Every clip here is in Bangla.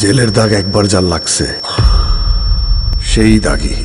জেলের দাগ একবার যার লাগছে সেই দাগই।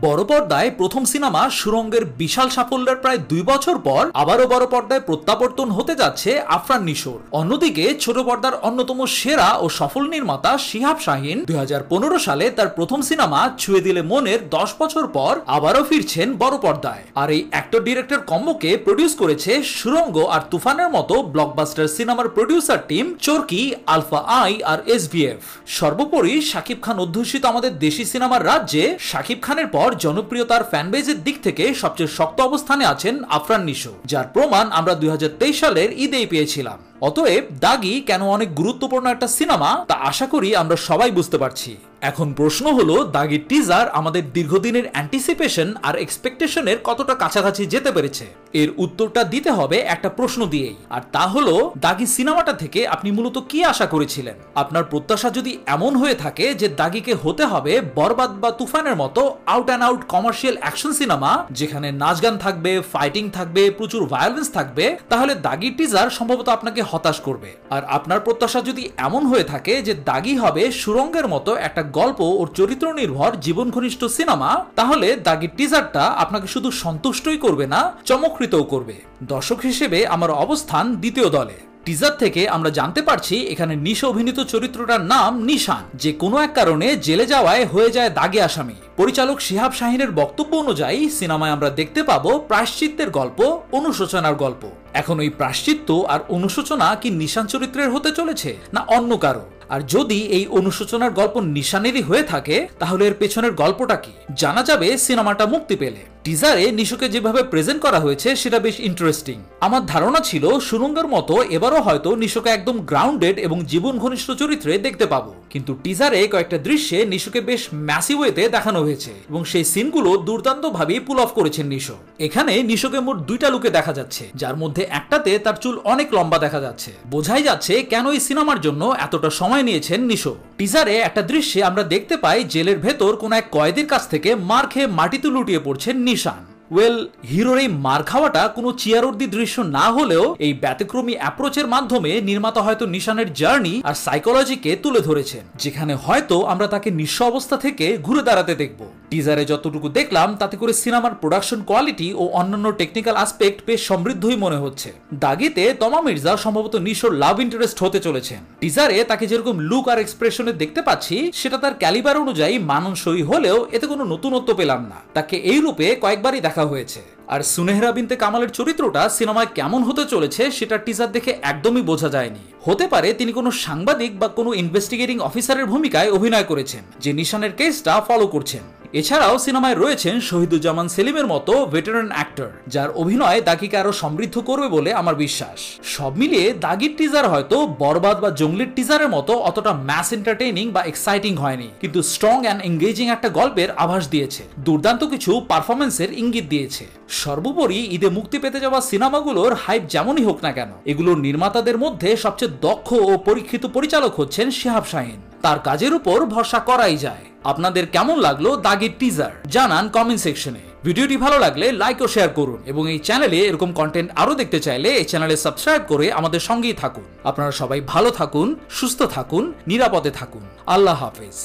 বড় পর্দায় প্রথম সিনেমা সুরঙ্গের বিশাল সাফল্যের প্রায় 2 বছর পর আবারও বড় পর্দায় প্রত্যাবর্তন হতে যাচ্ছে আফরান নিশোর। অন্যদিকে ছোট পর্দার অন্যতম সেরা ও সফল নির্মাতা শিহাব শাহীন 2015 সালে তার প্রথম সিনেমা ছুঁয়ে দিলে মনের 10 বছর পর আবারও ফিরছেন বড় পর্দায়। আর এই অ্যাক্টর ডিরেক্টর কম্বোকে প্রডিউস করেছে সুরঙ্গ আর তুফানের মতো ব্লকবাস্টার সিনেমার প্রডিউসার টিম চরকি, আলফা আই আর এসভিএফ। সর্বোপরি শাকিব খান অধ্যুষিত আমাদের দেশি সিনেমার রাজ্যে শাকিব খানের পর জনপ্রিয়তার ফ্যানবেজের দিক থেকে সবচেয়ে শক্ত অবস্থানে আছেন আফরান নিশো, যার প্রমাণ আমরা 2023 সালের ঈদেই পেয়েছিলাম। অতএব দাগি কেন অনেক গুরুত্বপূর্ণ একটা সিনেমা তা আশা করি আমরা সবাই বুঝতে পারছি। এখন প্রশ্ন হলো, দাগির টিজার আমাদের দীর্ঘদিনের অ্যান্টিসিপেশন আর এক্সপেকটেশনের কতটা কাছাকাছি যেতে পেরেছে? এর উত্তরটা দিতে হবে একটা প্রশ্ন দিয়েই, আর তা হলো দাগি সিনেমাটা থেকে আপনি মূলত কি আশা করেছিলেন? আপনার প্রত্যাশা যদি এমন হয়ে থাকে যে দাগিকে হতে হবে বরবাদ বা তুফানের মতো out and out commercial action cinema যেখানে নাচ গান থাকবে, ফাইটিং থাকবে, প্রচুর ভায়োলেন্স থাকবে, তাহলে দাগির টিজার সম্ভবত আপনাকে হতাশ করবে। আর আপনার প্রত্যাশা যদি এমন হয়ে থাকে যে দাগি হবে সুরঙ্গের মতো একটা গল্প ও চরিত্র নির্ভর জীবন ঘনিষ্ঠ সিনেমা, তাহলে দাগির টিজারটা আপনাকে শুধু সন্তুষ্টই করবে না, চমকৃতও করবে। দর্শক হিসেবে আমার অবস্থান দ্বিতীয় দলে। টিজার থেকে আমরা জানতে পারছি এখানে নিশো অভিনীত চরিত্রটার নাম নিশান, যে কোনো এক কারণে জেলে যাওয়ায় হয়ে যায় দাগে আসামি। পরিচালক শিহাব শাহীনের বক্তব্য অনুযায়ী সিনেমায় আমরা দেখতে পাবো প্রায়শ্চিত্তের গল্প, অনুশোচনার গল্প। এখন ওই প্রায়শ্চিত্ত আর অনুশোচনা কি নিশান চরিত্রের হতে চলেছে না অন্য কারো? আর যদি এই অনুশোচনার গল্প নিশানেরই হয়ে থাকে তাহলে এর পেছনের গল্পটা কি জানা যাবে সিনেমাটা মুক্তি পেলে। টিজারে নিশোকে যেভাবে প্রেজেন্ট করা হয়েছে সেটা বেশ ইন্টারেস্টিং। আমার ধারণা ছিল সুরঙ্গের মতো এবারও হয়তো নিশোকে একদম গ্রাউন্ডেড এবং জীবন ঘনিষ্ঠ চরিত্রে দেখতে পাবো, কিন্তু টিজারে কয়েকটা দৃশ্যে নিশোকে বেশ ম্যাসিভ ওয়েতে দেখানো হয়েছে এবং সেই সিনগুলো দুর্দান্ত ভাবে পুল অফ করেছেন নিশো। এখানে নিশোকে মোট 2টা লুকে দেখা যাচ্ছে, যার মধ্যে একটাতে তার চুল অনেক লম্বা দেখা যাচ্ছে। বোঝাই যাচ্ছে কেন এই সিনেমার জন্য এতটা সময় নিয়েছেন নিশো। টিজারে একটা দৃশ্যে আমরা দেখতে পাই জেলের ভেতর কোন এক কয়েদির কাছ থেকে মার খেয়ে মাটিতে লুটিয়ে পড়ছেন নিশান। হিরোর এই মার খাওয়াটা কোনো চিয়ারোর্দি দৃশ্য না হলেও এই ব্যতিক্রমী অ্যাপ্রোচের মাধ্যমে নির্মাতা হয়তো নিশানের জার্নি আর সাইকোলজিকে তুলে ধরেছেন, যেখানে হয়তো আমরা তাকে নিঃস্ব অবস্থা থেকে ঘুরে দাঁড়াতে দেখব। টিজারে যতটুকু দেখলাম তাতে করে সিনেমার প্রোডাকশন কোয়ালিটি ও অন্যান্য টেকনিক্যাল অ্যাসপেক্ট বেশ সমৃদ্ধই মনে হচ্ছে। দাগিতে তমা মির্জা সম্ভবত নিশোর লাভ ইন্টারেস্ট হতে চলেছেন। টিজারে তাকে যেরকম লুক আর এক্সপ্রেশনে দেখতে পাচ্ছি সেটা তার ক্যালিবার অনুযায়ী মানানসই হলেও এতে কোনো নতুনত্ব পেলাম না। তাকে এই রূপে কয়েকবারই দেখা হয়েছে। আর সুনেহরা বিনতে কামালের চরিত্রটা সিনেমায় কেমন হতে চলেছে সেটা টিজার দেখে একদমই বোঝা যায়নি। হতে পারে তিনি কোনো সাংবাদিক বা কোনো ইনভেস্টিগেটিং অফিসারের ভূমিকায় অভিনয় করেছেন যে নিশানের কেসটা ফলো করছেন। এছাড়াও সিনেমায় রয়েছেন শহীদুজ্জামান সেলিমের মতো ভেটেরান অ্যাক্টর, যার অভিনয় দাগিকে আরো সমৃদ্ধ করবে বলে আমার বিশ্বাস। সব মিলিয়ে দাগির টিজার হয়তো বরবাদ বা জঙ্গলির টিজারের মতো অতটা ম্যাস এন্টারটেইনিং বা এক্সাইটিং হয়নি, কিন্তু স্ট্রং অ্যান্ড এঙ্গেজিং একটা গল্পের আভাস দিয়েছে, দুর্দান্ত কিছু পারফরমেন্সের ইঙ্গিত দিয়েছে। সর্বোপরি ঈদে মুক্তি পেতে যাওয়া সিনেমাগুলোর হাইপ যেমনই হোক না কেন, এগুলোর নির্মাতাদের মধ্যে সবচেয়ে দক্ষ ও পরীক্ষিত পরিচালক হচ্ছেন শিহাব শাহীন। তার কাজের উপর ভরসা করাই যায়। আপনাদের কেমন লাগলো দাগির টিজার জানান কমেন্ট সেকশনে। ভিডিওটি ভালো লাগলে লাইক ও শেয়ার করুন এবং এই চ্যানেলে এরকম কন্টেন্ট আরো দেখতে চাইলে এই চ্যানেলে সাবস্ক্রাইব করে আমাদের সঙ্গেই থাকুন। আপনারা সবাই ভালো থাকুন, সুস্থ থাকুন, নিরাপদে থাকুন। আল্লাহ হাফেজ।